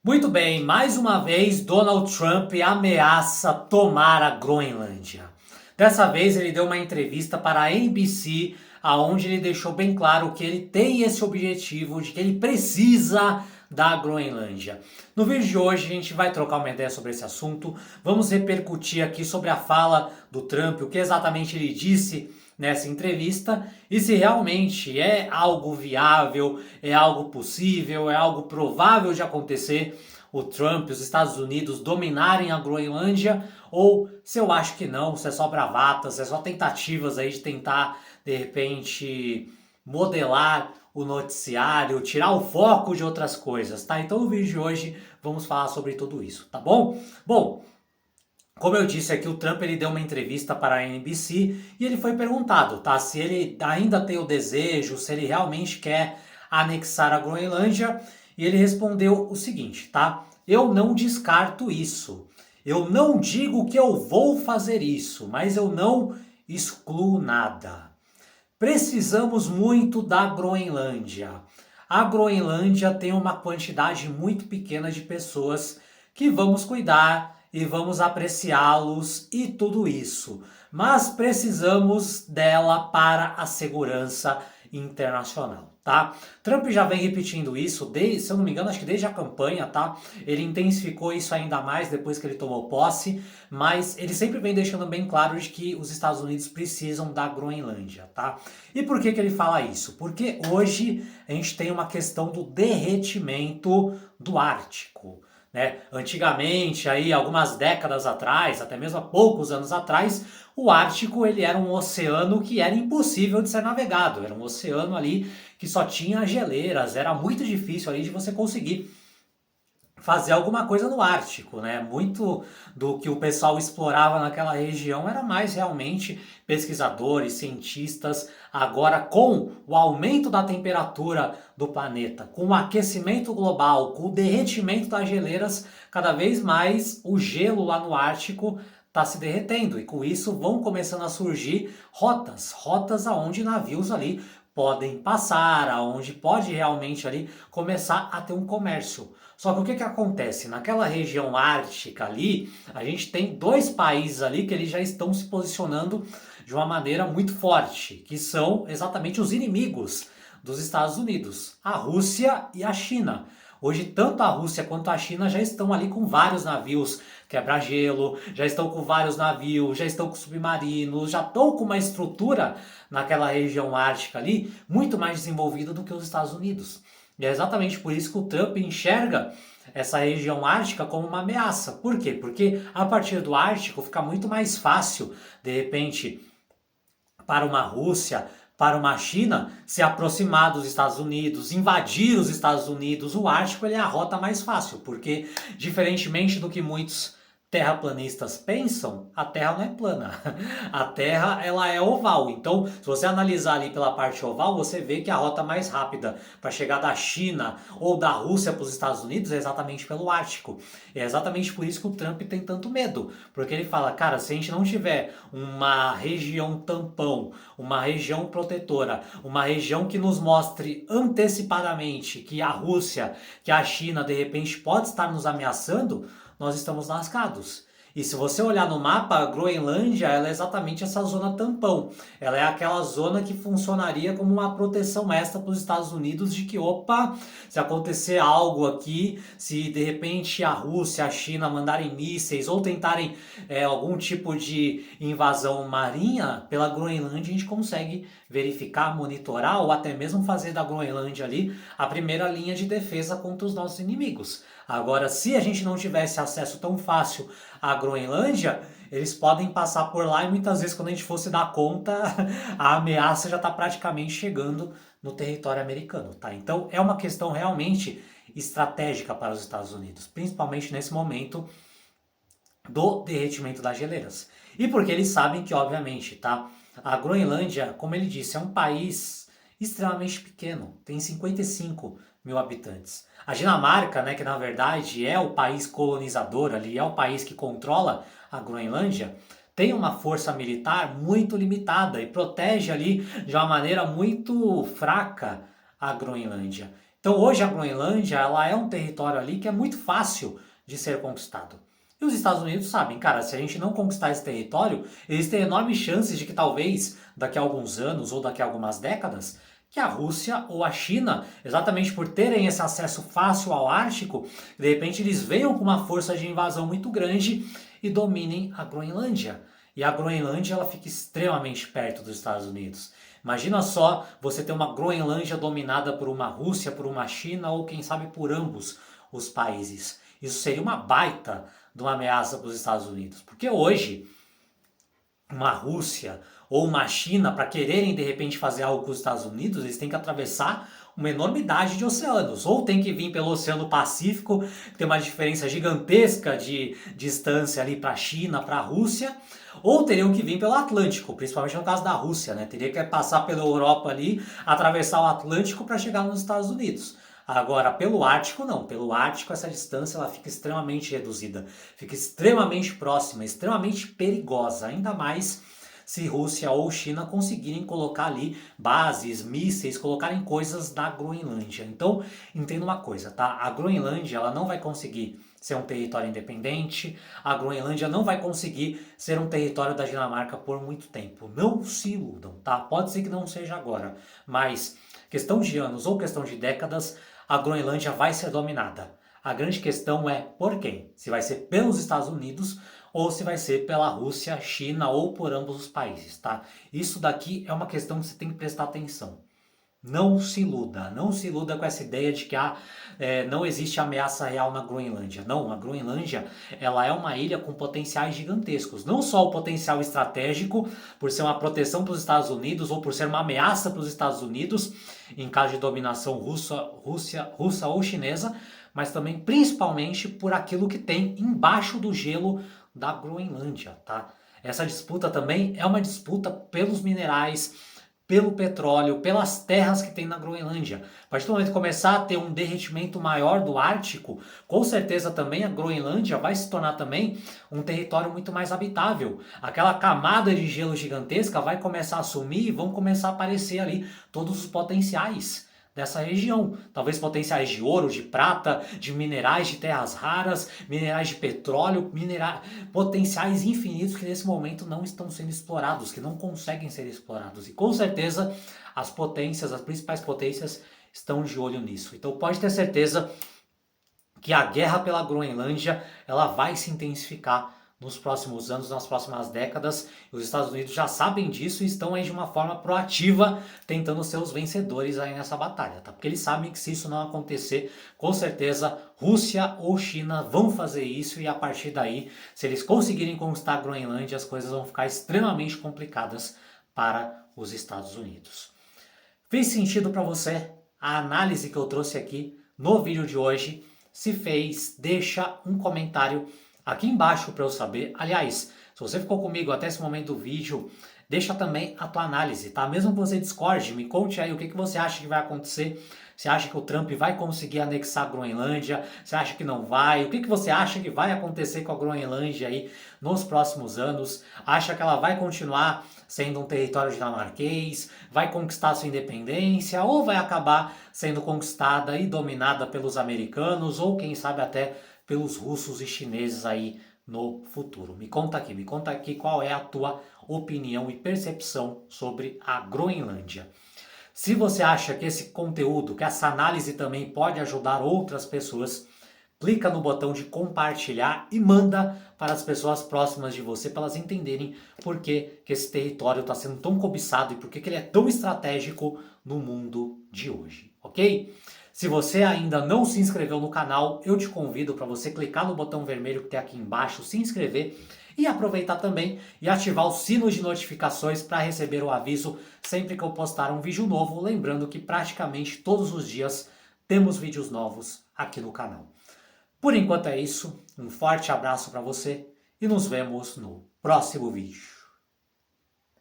Muito bem, mais uma vez Donald Trump ameaça tomar a Groenlândia. Dessa vez ele deu uma entrevista para a NBC, aonde ele deixou bem claro que ele tem esse objetivo de que ele precisa da Groenlândia. No vídeo de hoje a gente vai trocar uma ideia sobre esse assunto, vamos repercutir aqui sobre a fala do Trump, o que exatamente ele disse nessa entrevista e se realmente é algo viável, é algo possível, é algo provável de acontecer o Trump e os Estados Unidos dominarem a Groenlândia, ou se eu acho que não, se é só bravatas, se é só tentativas aí de tentar, de repente, modelar o noticiário, tirar o foco de outras coisas, tá? Então no vídeo de hoje vamos falar sobre tudo isso, tá bom? Bom, como eu disse aqui, o Trump ele deu uma entrevista para a NBC e ele foi perguntado, tá, se ele ainda tem o desejo, se ele realmente quer anexar a Groenlândia, e ele respondeu o seguinte, tá? Eu não descarto isso. Eu não digo que eu vou fazer isso, mas eu não excluo nada. Precisamos muito da Groenlândia. A Groenlândia tem uma quantidade muito pequena de pessoas que vamos cuidar e vamos apreciá-los e tudo isso. Mas precisamos dela para a segurança internacional, tá? Trump já vem repetindo isso, desde, se eu não me engano, acho que desde a campanha, tá? Ele intensificou isso ainda mais depois que ele tomou posse, mas ele sempre vem deixando bem claro de que os Estados Unidos precisam da Groenlândia, tá? E por que que ele fala isso? Porque hoje a gente tem uma questão do derretimento do Ártico. Né? Antigamente, aí, algumas décadas atrás, até mesmo há poucos anos atrás, o Ártico ele era um oceano que era impossível de ser navegado. Era um oceano ali que só tinha geleiras, era muito difícil ali de você conseguir fazer alguma coisa no Ártico, né? Muito do que o pessoal explorava naquela região era mais realmente pesquisadores, cientistas. Agora, com o aumento da temperatura do planeta, com o aquecimento global, com o derretimento das geleiras, cada vez mais o gelo lá no Ártico está se derretendo e com isso vão começando a surgir rotas aonde navios ali podem passar, aonde pode realmente ali começar a ter um comércio. Só que o que que acontece? Naquela região ártica ali, a gente tem dois países ali que eles já estão se posicionando de uma maneira muito forte, que são exatamente os inimigos dos Estados Unidos, a Rússia e a China. Hoje, tanto a Rússia quanto a China já estão ali com vários navios quebra-gelo, já estão com vários navios, já estão com submarinos, já estão com uma estrutura naquela região ártica ali muito mais desenvolvida do que os Estados Unidos. E é exatamente por isso que o Trump enxerga essa região ártica como uma ameaça. Por quê? Porque a partir do Ártico fica muito mais fácil, de repente, para uma Rússia, para uma China se aproximar dos Estados Unidos, invadir os Estados Unidos. O Ártico ele é a rota mais fácil, porque diferentemente do que muitos terraplanistas pensam, a Terra não é plana. A Terra ela é oval. Então, se você analisar ali pela parte oval, você vê que a rota mais rápida para chegar da China ou da Rússia para os Estados Unidos é exatamente pelo Ártico. E é exatamente por isso que o Trump tem tanto medo, porque ele fala, cara, se a gente não tiver uma região tampão, uma região protetora, uma região que nos mostre antecipadamente que a Rússia, que a China de repente pode estar nos ameaçando, nós estamos lascados. E se você olhar no mapa, a Groenlândia ela é exatamente essa zona tampão. Ela é aquela zona que funcionaria como uma proteção extra para os Estados Unidos de que, opa, se acontecer algo aqui, se de repente a Rússia, a China mandarem mísseis ou tentarem algum tipo de invasão marinha, pela Groenlândia a gente consegue verificar, monitorar ou até mesmo fazer da Groenlândia ali a primeira linha de defesa contra os nossos inimigos. Agora, se a gente não tivesse acesso tão fácil à Groenlândia, eles podem passar por lá e muitas vezes quando a gente fosse dar conta, a ameaça já está praticamente chegando no território americano, tá? Então é uma questão realmente estratégica para os Estados Unidos, principalmente nesse momento do derretimento das geleiras. E porque eles sabem que, obviamente, tá? A Groenlândia, como ele disse, é um país extremamente pequeno, tem 55 mil habitantes. A Dinamarca, né, que na verdade é o país colonizador ali, é o país que controla a Groenlândia, tem uma força militar muito limitada e protege ali de uma maneira muito fraca a Groenlândia. Então hoje a Groenlândia ela é um território ali que é muito fácil de ser conquistado. E os Estados Unidos sabem, cara, se a gente não conquistar esse território, existem enormes chances de que talvez daqui a alguns anos ou daqui a algumas décadas, que a Rússia ou a China, exatamente por terem esse acesso fácil ao Ártico, de repente eles venham com uma força de invasão muito grande e dominem a Groenlândia. E a Groenlândia ela fica extremamente perto dos Estados Unidos. Imagina só você ter uma Groenlândia dominada por uma Rússia, por uma China ou quem sabe por ambos os países. Isso seria uma baita de uma ameaça para os Estados Unidos. Porque hoje, uma Rússia ou uma China, para quererem de repente fazer algo com os Estados Unidos, eles têm que atravessar uma enormidade de oceanos. Ou tem que vir pelo Oceano Pacífico, que tem uma diferença gigantesca de distância ali para a China, para a Rússia, ou teriam que vir pelo Atlântico, principalmente no caso da Rússia, né? Teria que passar pela Europa ali, atravessar o Atlântico para chegar nos Estados Unidos. Agora, pelo Ártico, não. Pelo Ártico, essa distância ela fica extremamente reduzida, fica extremamente próxima, extremamente perigosa, ainda mais se Rússia ou China conseguirem colocar ali bases, mísseis, colocarem coisas na Groenlândia. Então, entenda uma coisa, tá? A Groenlândia ela não vai conseguir ser um território independente, a Groenlândia não vai conseguir ser um território da Dinamarca por muito tempo. Não se iludam, tá? Pode ser que não seja agora, mas questão de anos ou questão de décadas, a Groenlândia vai ser dominada. A grande questão é por quem? Se vai ser pelos Estados Unidos ou se vai ser pela Rússia, China ou por ambos os países, tá? Isso daqui é uma questão que você tem que prestar atenção. Não se iluda, não se iluda com essa ideia de que não existe ameaça real na Groenlândia. Não, a Groenlândia ela é uma ilha com potenciais gigantescos. Não só o potencial estratégico, por ser uma proteção para os Estados Unidos ou por ser uma ameaça para os Estados Unidos, em caso de dominação russa ou chinesa, mas também principalmente por aquilo que tem embaixo do gelo da Groenlândia, tá? Essa disputa também é uma disputa pelos minerais, pelo petróleo, pelas terras que tem na Groenlândia. A partir do momento que começar a ter um derretimento maior do Ártico, com certeza também a Groenlândia vai se tornar também um território muito mais habitável. Aquela camada de gelo gigantesca vai começar a sumir e vão começar a aparecer ali todos os potenciais dessa região. Talvez potenciais de ouro, de prata, de minerais de terras raras, minerais de petróleo, potenciais infinitos que nesse momento não estão sendo explorados, que não conseguem ser explorados. E com certeza as potências, as principais potências estão de olho nisso. Então pode ter certeza que a guerra pela Groenlândia ela vai se intensificar nos próximos anos, nas próximas décadas. Os Estados Unidos já sabem disso e estão aí de uma forma proativa tentando ser os vencedores aí nessa batalha, tá? Porque eles sabem que se isso não acontecer, com certeza Rússia ou China vão fazer isso e a partir daí, se eles conseguirem conquistar a Groenlândia, as coisas vão ficar extremamente complicadas para os Estados Unidos. Fez sentido para você a análise que eu trouxe aqui no vídeo de hoje? Se fez, deixa um comentário aqui embaixo para eu saber. Aliás, se você ficou comigo até esse momento do vídeo, deixa também a tua análise, tá? Mesmo que você discorde, me conte aí o que você acha que vai acontecer. Você acha que o Trump vai conseguir anexar a Groenlândia? Você acha que não vai? O que você acha que vai acontecer com a Groenlândia aí nos próximos anos? Acha que ela vai continuar sendo um território dinamarquês? Vai conquistar sua independência? Ou vai acabar sendo conquistada e dominada pelos americanos? Ou quem sabe até pelos russos e chineses aí no futuro? Me conta aqui qual é a tua opinião e percepção sobre a Groenlândia. Se você acha que esse conteúdo, que essa análise também pode ajudar outras pessoas, clica no botão de compartilhar e manda para as pessoas próximas de você para elas entenderem por que esse território está sendo tão cobiçado e por que ele é tão estratégico no mundo de hoje, ok? Se você ainda não se inscreveu no canal, eu te convido para você clicar no botão vermelho que tem aqui embaixo, se inscrever e aproveitar também e ativar o sino de notificações para receber o aviso sempre que eu postar um vídeo novo, lembrando que praticamente todos os dias temos vídeos novos aqui no canal. Por enquanto é isso, um forte abraço para você e nos vemos no próximo vídeo.